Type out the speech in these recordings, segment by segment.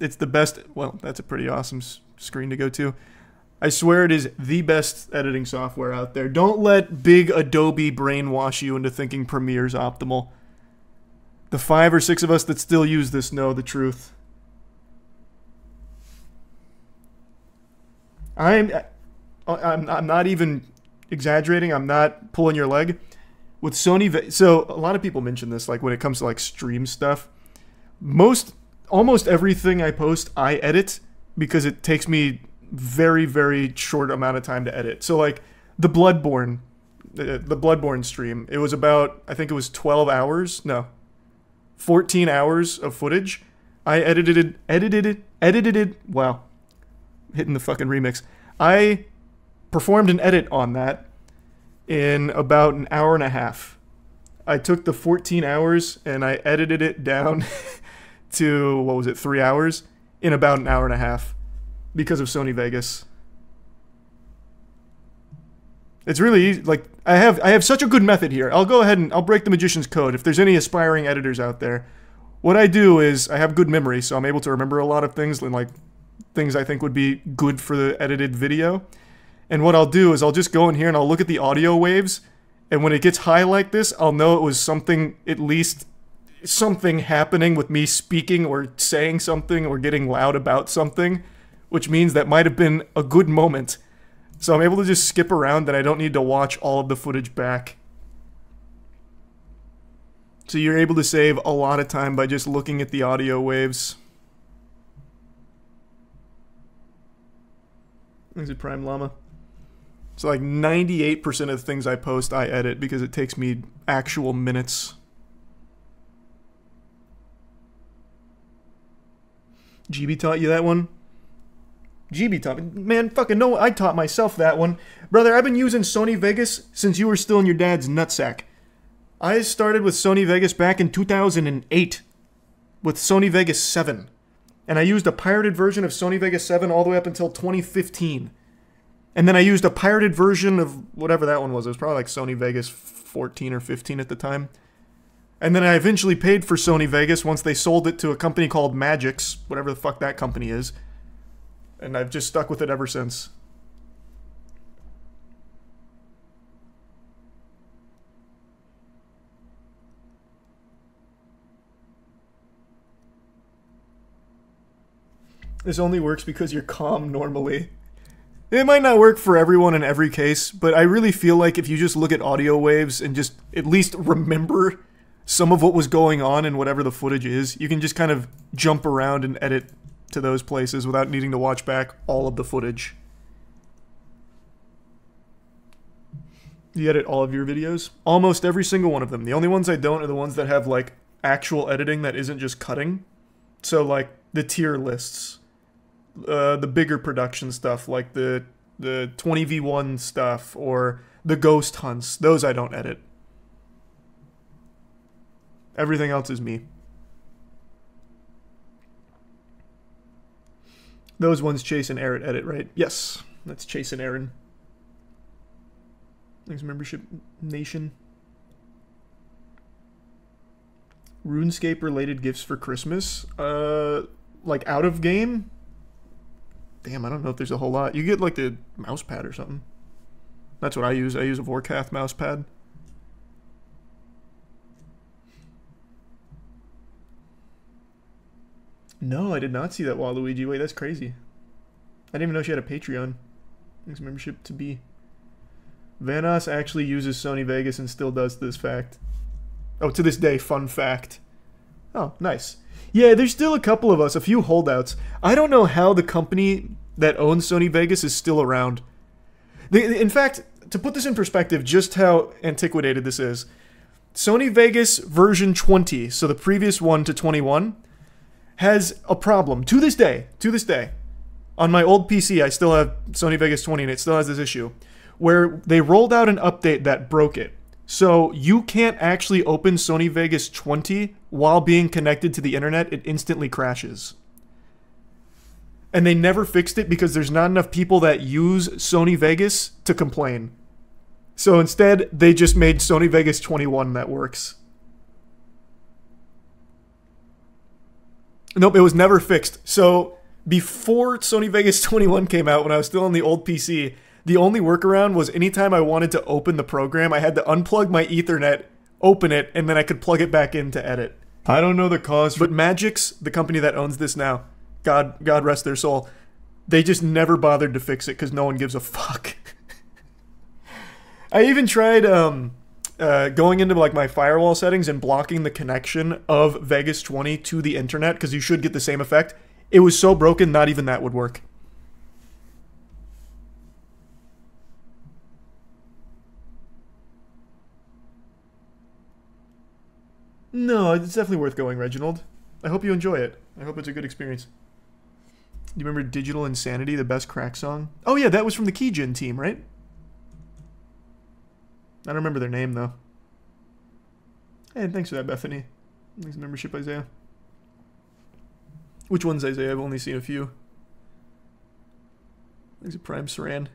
it's the best. Well, that's a pretty awesome screen to go to. I swear it is the best editing software out there. Don't let big Adobe brainwash you into thinking Premiere's optimal. The 5 or 6 of us that still use this know the truth. I'm not even exaggerating. I'm not pulling your leg. With Sony, so a lot of people mention this, like when it comes to like stream stuff. Almost everything I post, I edit because it takes me very, very short amount of time to edit. So like the Bloodborne stream, it was about, I think it was 12 hours, no, 14 hours of footage. I edited it, wow, hitting the fucking remix. I performed an edit on that in about an hour and a half. I took the 14 hours and I edited it down to, what was it, 3 hours in about an hour and a half. Because of Sony Vegas. It's really easy. Like, I have such a good method here. I'll go ahead and I'll break the magician's code. If there's any aspiring editors out there, what I do is I have good memory, so I'm able to remember a lot of things, like things I think would be good for the edited video. And what I'll do is I'll just go in here and I'll look at the audio waves, and when it gets high like this, I'll know it was something, at least something happening with me speaking or saying something or getting loud about something, which means that might have been a good moment. So I'm able to just skip around and I don't need to watch all of the footage back. So you're able to save a lot of time by just looking at the audio waves. Is it Prime Llama? So like 98% of the things I post I edit because it takes me actual minutes. GB taught you that one? GB taught me. Man, fucking no, I taught myself that one. Brother, I've been using Sony Vegas since you were still in your dad's nutsack. I started with Sony Vegas back in 2008 with Sony Vegas 7. And I used a pirated version of Sony Vegas 7 all the way up until 2015. And then I used a pirated version of whatever that one was. It was probably like Sony Vegas 14 or 15 at the time. And then I eventually paid for Sony Vegas once they sold it to a company called Magix, whatever the fuck that company is. And I've just stuck with it ever since. This only works because you're calm normally. It might not work for everyone in every case, but I really feel like if you just look at audio waves and just at least remember some of what was going on in whatever the footage is, you can just kind of jump around and edit to those places without needing to watch back all of the footage. You edit all of your videos? Almost every single one of them. The only ones I don't are the ones that have like actual editing that isn't just cutting. So like the tier lists, the bigger production stuff like the 20v1 stuff or the ghost hunts, those I don't edit. Everything else is me. Those ones Chase and Aaron edit, right? Yes, that's Chase and Aaron. Thanks, membership nation. RuneScape related gifts for Christmas? Like out of game? Damn, I don't know if there's a whole lot. You get like the mouse pad or something. That's what I use. I use a Vorkath mouse pad. No, I did not see that Waluigi. Wait, that's crazy. I didn't even know she had a Patreon. Thanks, membership to be. Vanos actually uses Sony Vegas and still does this fact. Oh, to this day, fun fact. Oh, nice. Yeah, there's still a couple of us, a few holdouts. I don't know how the company that owns Sony Vegas is still around. In fact, to put this in perspective, just how antiquated this is. Sony Vegas version 20, so the previous one to 21, has a problem. To this day. On my old PC, I still have Sony Vegas 20, and it still has this issue. Where they rolled out an update that broke it. So you can't actually open Sony Vegas 20 while being connected to the internet. It instantly crashes. And they never fixed it because there's not enough people that use Sony Vegas to complain. So instead, they just made Sony Vegas 21 that works. Nope, it was never fixed. So before Sony Vegas 21 came out, when I was still on the old PC, the only workaround was anytime I wanted to open the program, I had to unplug my Ethernet, open it, and then I could plug it back in to edit. I don't know the cause, but Magix, the company that owns this now, God rest their soul, they just never bothered to fix it because no one gives a fuck. I even tried going into like my firewall settings and blocking the connection of Vegas 20 to the internet because you should get the same effect. It was so broken, not even that would work. No, it's definitely worth going, Reginald. I hope you enjoy it. I hope it's a good experience. Do you remember Digital Insanity, the best crack song? Oh yeah, that was from the Keygen team, right? I don't remember their name, though. Hey, thanks for that, Bethany. Thanks for membership, Isaiah. Which one's Isaiah? I've only seen a few. Thanks for Prime Saran.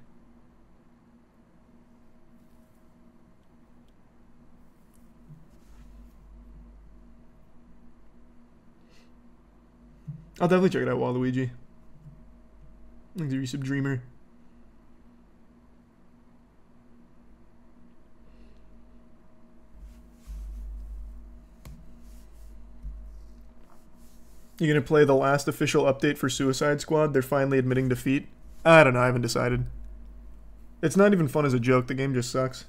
I'll definitely check it out, Waluigi. Thanks for Resub Dreamer. You gonna play the last official update for Suicide Squad? They're finally admitting defeat? I don't know, I haven't decided. It's not even fun as a joke, the game just sucks.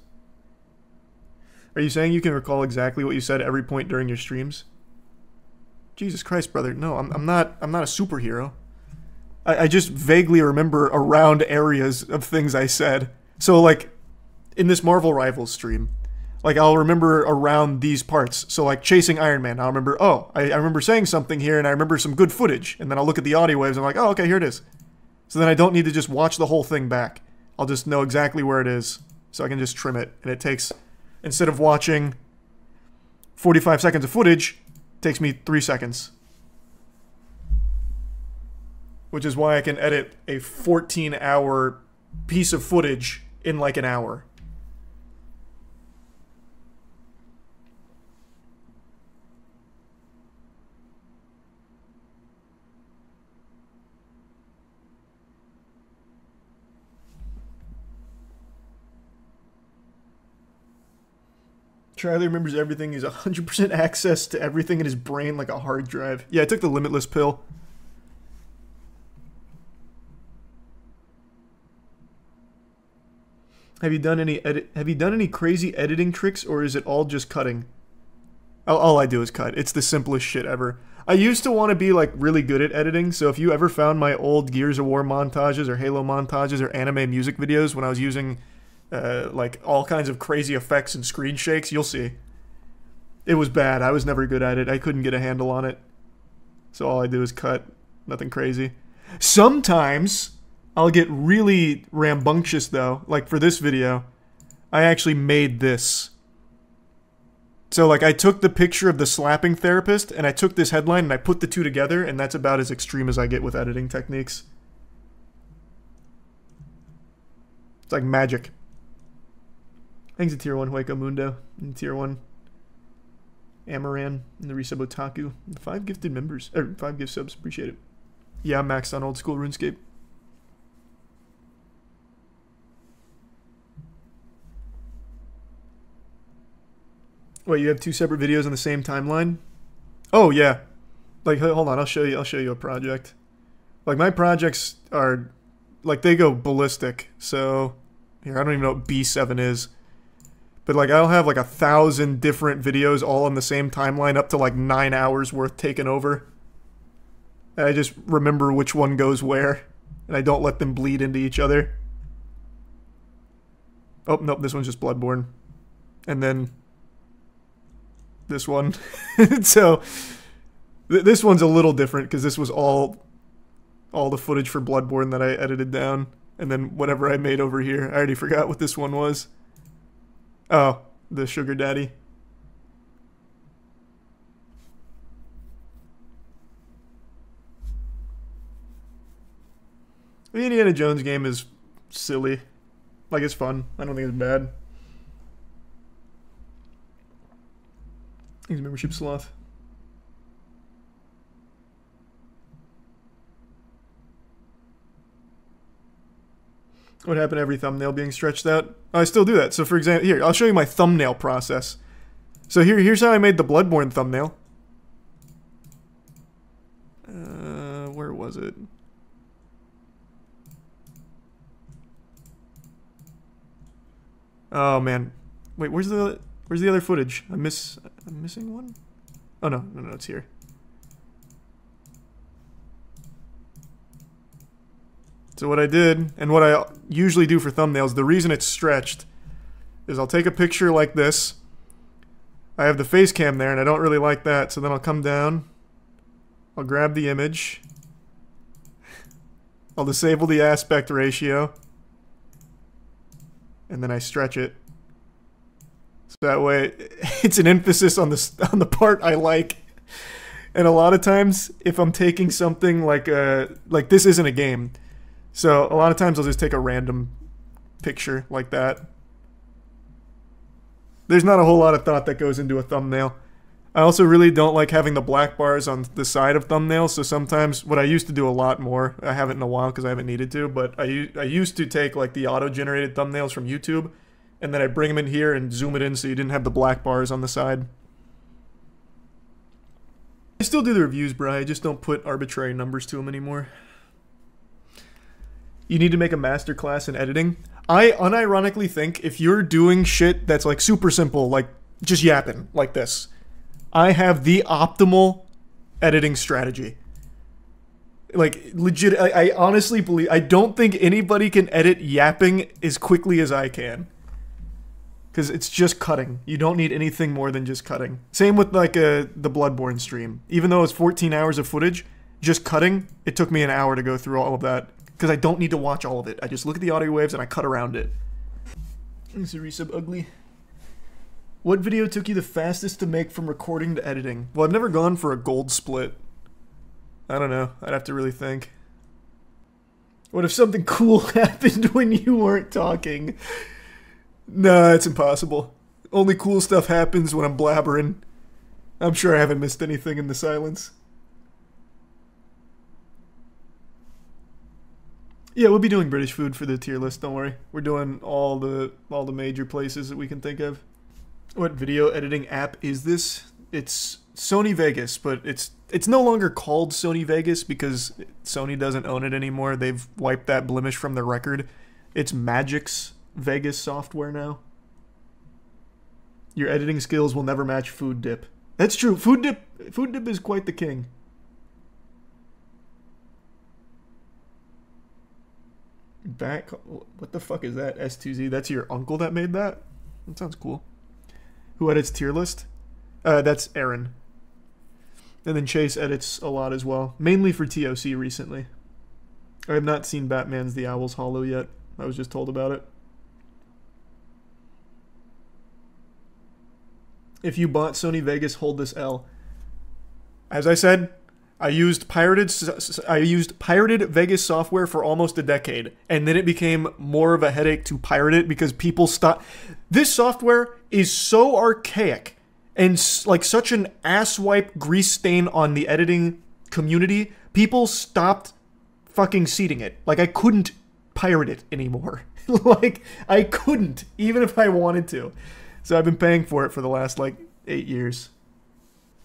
Are you saying you can recall exactly what you said at every point during your streams? Jesus Christ, brother. No, I'm not a superhero. I just vaguely remember around areas of things I said. So like in this Marvel Rivals stream, like I'll remember around these parts. So like chasing Iron Man, I'll remember, oh, I remember saying something here and I remember some good footage. And then I'll look at the audio waves and I'm like, oh, okay, here it is. So then I don't need to just watch the whole thing back. I'll just know exactly where it is. So I can just trim it. And it takes, instead of watching 45 seconds of footage, it takes me 3 seconds. Which is why I can edit a 14-hour piece of footage in like an hour. Charlie remembers everything. He's 100% access to everything in his brain like a hard drive. Yeah, I took the limitless pill. Have you done any crazy editing tricks, or is it all just cutting? All I do is cut. It's the simplest shit ever. I used to want to be like really good at editing, so if you ever found my old Gears of War montages or Halo montages or anime music videos when I was using like all kinds of crazy effects and screen shakes, you'll see. It was bad. I was never good at it. I couldn't get a handle on it. So all I do is cut. Nothing crazy. Sometimes I'll get really rambunctious though. Like for this video, I actually made this. So like I took the picture of the slapping therapist and I took this headline and I put the two together, and that's about as extreme as I get with editing techniques. It's like magic. Thanks to Tier 1 Hueco Mundo and Tier 1 Amaran and the Resub Otaku. 5 gifted members, or 5 gift subs, appreciate it. Yeah, I'm maxed on old school RuneScape. Wait, you have 2 separate videos on the same timeline? Oh yeah. Like hold on, I'll show you a project. Like my projects are like they go ballistic. So here, I don't even know what B7 is. But like I'll have like 1,000 different videos all on the same timeline up to like 9 hours worth taken over. And I just remember which one goes where. And I don't let them bleed into each other. Oh, nope, this one's just Bloodborne. And then this one. So this one's a little different because this was all the footage for Bloodborne that I edited down. And then whatever I made over here. I already forgot what this one was. Oh, the Sugar Daddy. The Indiana Jones game is silly. Like, it's fun. I don't think it's bad. Thanks, membership sloth. What happened to every thumbnail being stretched out? Oh, I still do that. So for example, here, I'll show you my thumbnail process. So here's how I made the Bloodborne thumbnail. Where was it? Oh man, wait, where's the other footage? I'm missing one. Oh no, it's here. So what I did, and what I usually do for thumbnails, the reason it's stretched is I'll take a picture like this. I have the face cam there, and I don't really like that, so then I'll come down. I'll grab the image. I'll disable the aspect ratio. And then I stretch it. So that way, it's an emphasis on the part I like. And a lot of times, if I'm taking something like this isn't a game. So a lot of times I'll just take a random picture like that. There's not a whole lot of thought that goes into a thumbnail. I also really don't like having the black bars on the side of thumbnails, so sometimes, what I used to do a lot more, I haven't in a while because I haven't needed to, but I used to take like the auto-generated thumbnails from YouTube, and then I'd bring them in here and zoom it in so you didn't have the black bars on the side. I still do the reviews, bro, I just don't put arbitrary numbers to them anymore. You need to make a masterclass in editing. I unironically think if you're doing shit that's like super simple, like just yapping like this, I have the optimal editing strategy. Like legit, I honestly believe, I don't think anybody can edit yapping as quickly as I can. Because it's just cutting. You don't need anything more than just cutting. Same with like the Bloodborne stream. Even though it's 14 hours of footage, just cutting, it took me an hour to go through all of that. Because I don't need to watch all of it. I just look at the audio waves and I cut around it. Is the resub ugly? What video took you the fastest to make from recording to editing? Well, I've never gone for a gold split. I don't know. I'd have to really think. What if something cool happened when you weren't talking? Nah, it's impossible. Only cool stuff happens when I'm blabbering. I'm sure I haven't missed anything in the silence. Yeah, we'll be doing British food for the tier list, don't worry. We're doing all the major places that we can think of. What video editing app is this? It's Sony Vegas, but it's no longer called Sony Vegas because Sony doesn't own it anymore. They've wiped that blemish from their record. It's Magic's Vegas software now. Your editing skills will never match Food Dip. That's true. Food Dip is quite the king. Back, what the fuck is that? S2Z, that's your uncle that made that? That sounds cool. Who edits tier list? That's Aaron. And then Chase edits a lot as well. Mainly for TOC recently. I have not seen Batman's The Owl's Hollow yet. I was just told about it. If you bought Sony Vegas, hold this L. As I said, I used pirated Vegas software for almost a decade, and then it became more of a headache to pirate it because people stopped. This software is so archaic and like such an asswipe grease stain on the editing community. People stopped fucking seeding it. Like I couldn't pirate it anymore. Like I couldn't, even if I wanted to. So I've been paying for it for the last like 8 years.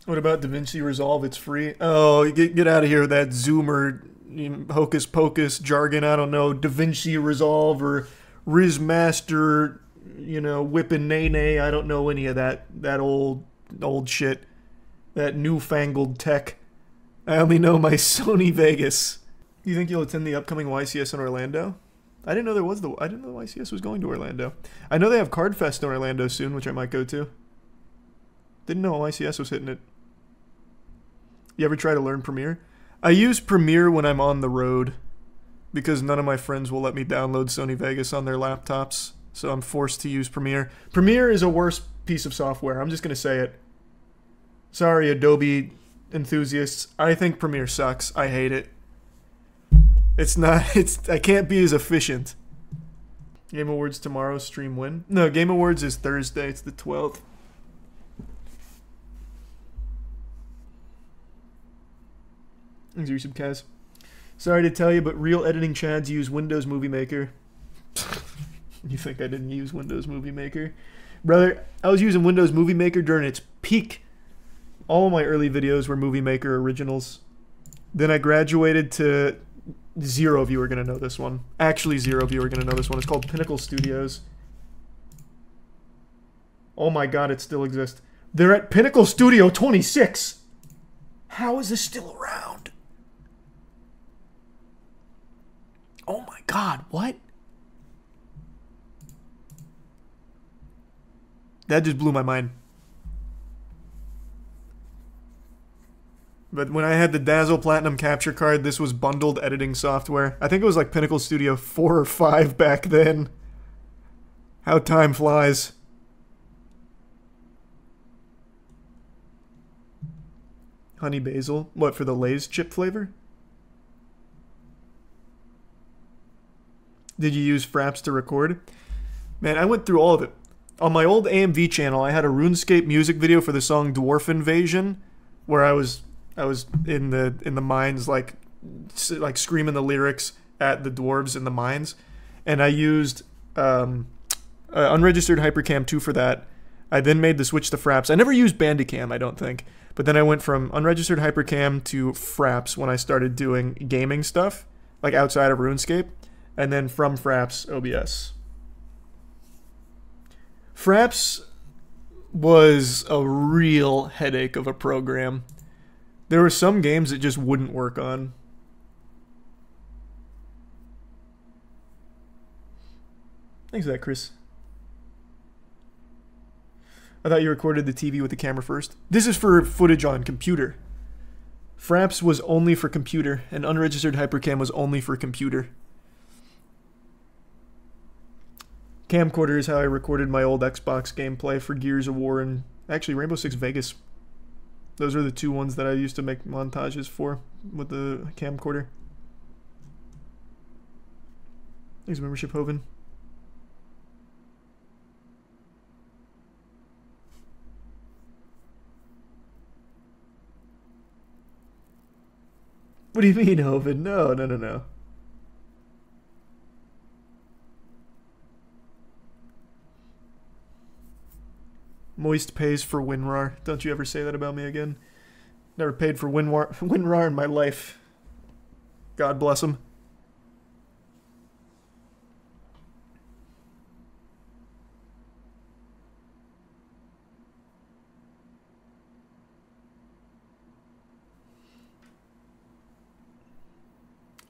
What about DaVinci Resolve? It's free. Oh, get out of here with that Zoomer hocus pocus jargon. I don't know. DaVinci Resolve or Rizmaster, you know, Whippin' Nay Nay. I don't know any of that old shit. That newfangled tech. I only know my Sony Vegas. You think you'll attend the upcoming YCS in Orlando? I didn't know YCS was going to Orlando. I know they have Card Fest in Orlando soon, which I might go to. Didn't know YCS was hitting it. You ever try to learn Premiere? I use Premiere when I'm on the road because none of my friends will let me download Sony Vegas on their laptops, so I'm forced to use Premiere. Premiere is a worse piece of software. I'm just going to say it. Sorry, Adobe enthusiasts. I think Premiere sucks. I hate it. I can't be as efficient. Game Awards tomorrow, stream when? No, Game Awards is Thursday. It's the 12th. Thanks, Kaz. Sorry to tell you, but real editing chads use Windows Movie Maker. You think I didn't use Windows Movie Maker? Brother, I was using Windows Movie Maker during its peak. All of my early videos were Movie Maker originals. Then I graduated to... Zero of you are going to know this one. Actually, zero of you are going to know this one. It's called Pinnacle Studios. Oh my god, it still exists. They're at Pinnacle Studio 26! How is this still around? Oh my god, what? That just blew my mind. But when I had the Dazzle Platinum capture card, this was bundled editing software. I think it was like Pinnacle Studio 4 or 5 back then. How time flies. Honey basil. What, for the Lay's chip flavor? Did you use Fraps to record? Man, I went through all of it. On my old AMV channel, I had a RuneScape music video for the song Dwarf Invasion, where I was in the mines like screaming the lyrics at the dwarves in the mines, and I used unregistered Hypercam 2 for that. I then made the switch to Fraps. I never used Bandicam, I don't think, but then I went from unregistered Hypercam to Fraps when I started doing gaming stuff, like outside of RuneScape, and then from Fraps, OBS. Fraps was a real headache of a program. There were some games that just wouldn't work on. Thanks for that, Chris. I thought you recorded the TV with the camera first. This is for footage on computer. Fraps was only for computer, and unregistered Hypercam was only for computer. Camcorder is how I recorded my old Xbox gameplay for Gears of War and actually Rainbow Six Vegas. Those are the two ones that I used to make montages for with the camcorder. Thanks, membership, Hoven. What do you mean, Hoven? No, no, no, no. Moist pays for WinRAR. Don't you ever say that about me again. Never paid for WinRAR in my life. God bless him.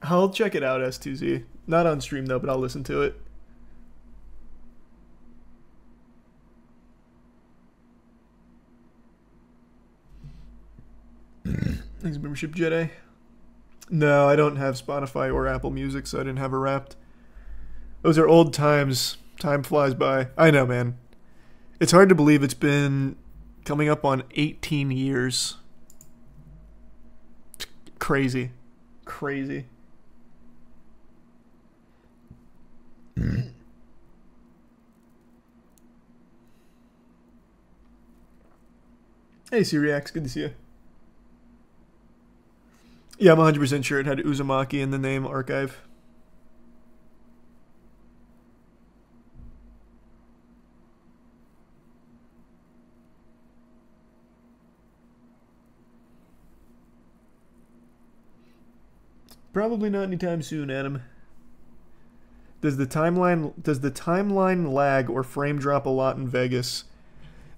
I'll check it out, S2Z. Not on stream though, but I'll listen to it. Thanks, membership, Jedi. No, I don't have Spotify or Apple Music, so I didn't have a Wrapped. Those are old times. Time flies by. I know, man. It's hard to believe it's been coming up on 18 years. Crazy. Crazy. Hey, Syriax, good to see you. Yeah, I'm 100% sure it had Uzumaki in the name archive. Probably not anytime soon, Adam. Does the timeline lag or frame drop a lot in Vegas?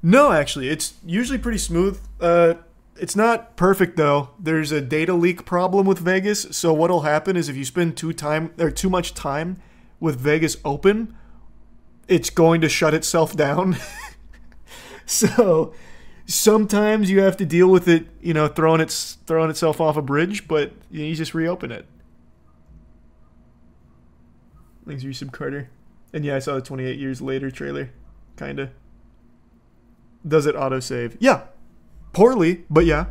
No, actually, it's usually pretty smooth. It's not perfect though. There's a data leak problem with Vegas. So what'll happen is if you spend too much time with Vegas open, it's going to shut itself down. So sometimes you have to deal with it, you know, throwing itself off a bridge, but you just reopen it. Thanks, Resub Carter. And yeah, I saw the 28 Years Later trailer. Kinda. Does it autosave? Yeah. Poorly, but yeah.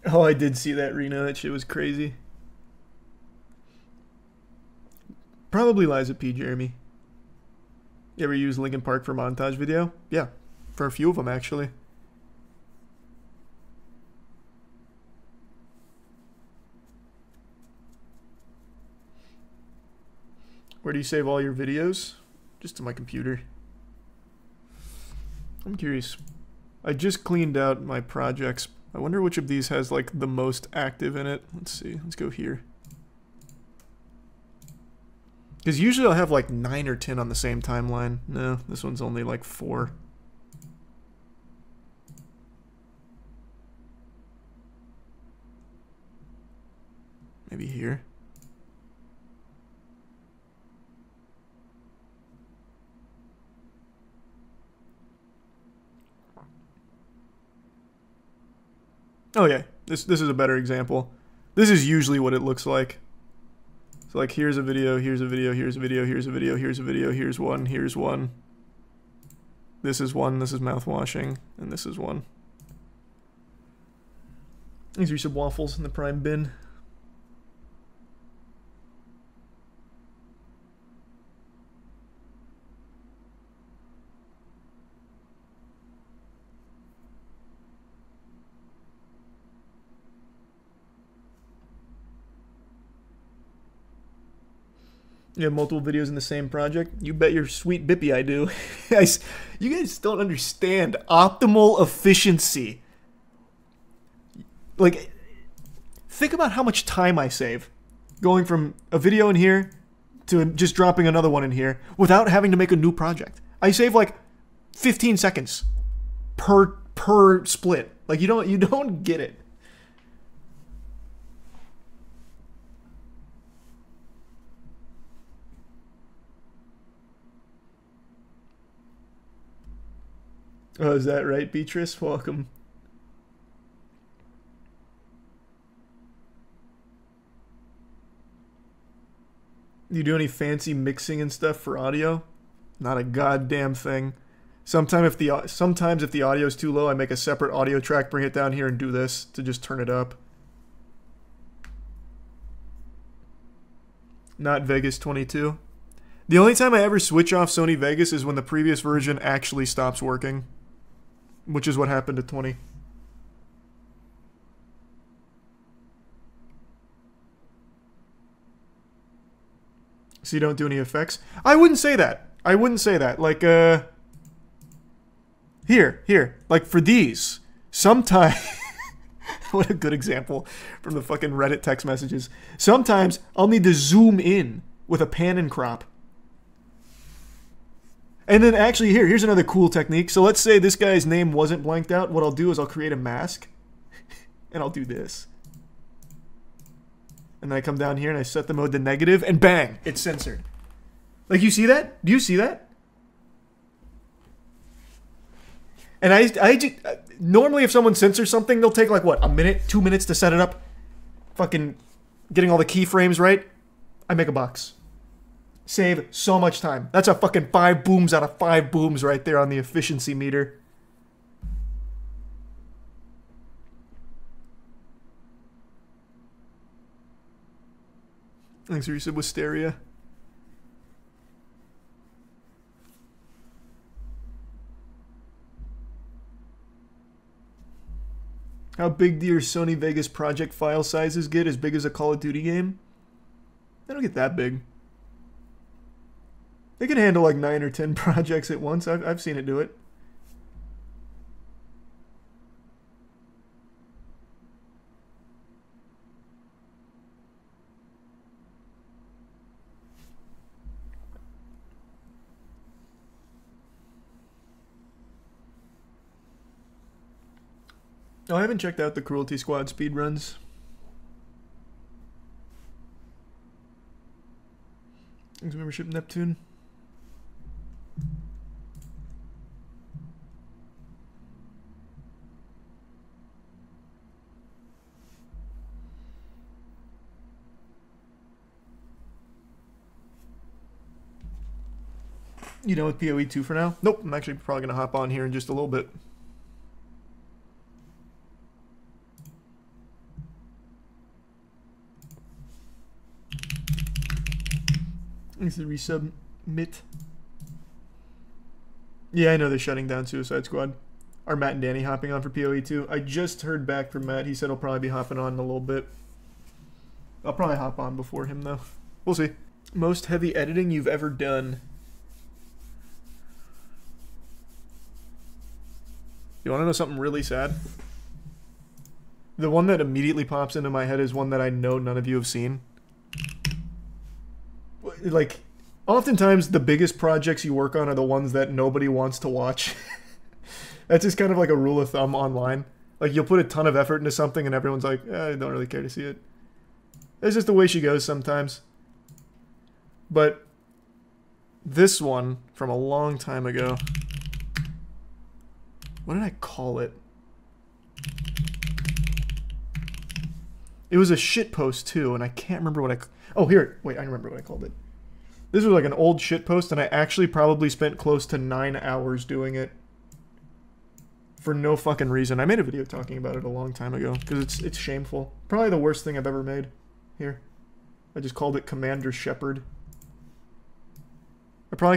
Oh, I did see that, Rena. That shit was crazy. Probably Liza P. Jeremy. You ever use Linkin Park for montage video? Yeah, for a few of them actually. Where do you save all your videos? Just to my computer. I'm curious. I just cleaned out my projects. I wonder which of these has like the most active in it. Let's see. Let's go here. Because usually I'll have like 9 or 10 on the same timeline. No, this one's only like 4. Maybe here. Oh yeah, this is a better example. This is usually what it looks like. So like here's a video, here's a video, here's a video, here's a video, here's a video, here's one, here's one. This is one, this is mouthwashing, and this is one. These are some waffles in the prime bin. You have multiple videos in the same project? You bet your sweet bippy I do. You guys don't understand optimal efficiency. Like, think about how much time I save going from a video in here to just dropping another one in here without having to make a new project. I save like 15 seconds per split. Like you don't get it. Oh, is that right, Beatrice? Welcome. You do any fancy mixing and stuff for audio? Not a goddamn thing. Sometimes if the audio is too low, I make a separate audio track, bring it down here, and do this to just turn it up. Not Vegas 22. The only time I ever switch off Sony Vegas is when the previous version actually stops working. Which is what happened to 20. So you don't do any effects? I wouldn't say that. I wouldn't say that. Like, Here. Like, for these, sometimes... What a good example from the fucking Reddit text messages. Sometimes I'll need to zoom in with a pan and crop. And then actually here's another cool technique. So let's say this guy's name wasn't blanked out. What I'll do is I'll create a mask and I'll do this. And then I come down here and I set the mode to negative and bang, it's censored. Like, you see that? Do you see that? And I just, normally if someone censors something, they'll take like what, a minute, 2 minutes to set it up. Fucking getting all the keyframes right. I make a box. Save so much time. That's a fucking 5 booms out of 5 booms right there on the efficiency meter. Thanks, Risa Wisteria. How big do your Sony Vegas project file sizes get? As big as a Call of Duty game? They don't get that big. They can handle like 9 or 10 projects at once. I've seen it do it. Oh, I haven't checked out the Cruelty Squad speedruns. Thanks, membership, Neptune. You done with PoE 2 for now? Nope, I'm actually probably going to hop on here in just a little bit. This is resubmit. Yeah, I know they're shutting down Suicide Squad. Are Matt and Danny hopping on for PoE 2? I just heard back from Matt. He said he'll probably be hopping on in a little bit. I'll probably hop on before him, though. We'll see. Most heavy editing you've ever done? You want to know something really sad? The one that immediately pops into my head is one that I know none of you have seen. Like, oftentimes the biggest projects you work on are the ones that nobody wants to watch. That's just kind of like a rule of thumb online. Like, you'll put a ton of effort into something and everyone's like, I don't really care to see it. That's just the way she goes sometimes. But this one from a long time ago. What did I call it? It was a shit post too, and I can't remember what I... Oh, here. Wait, I remember what I called it. This was like an old shit post, and I actually probably spent close to 9 hours doing it. For no fucking reason. I made a video talking about it a long time ago, because it's shameful. Probably the worst thing I've ever made. Here. I just called it Commander Shepard. I probably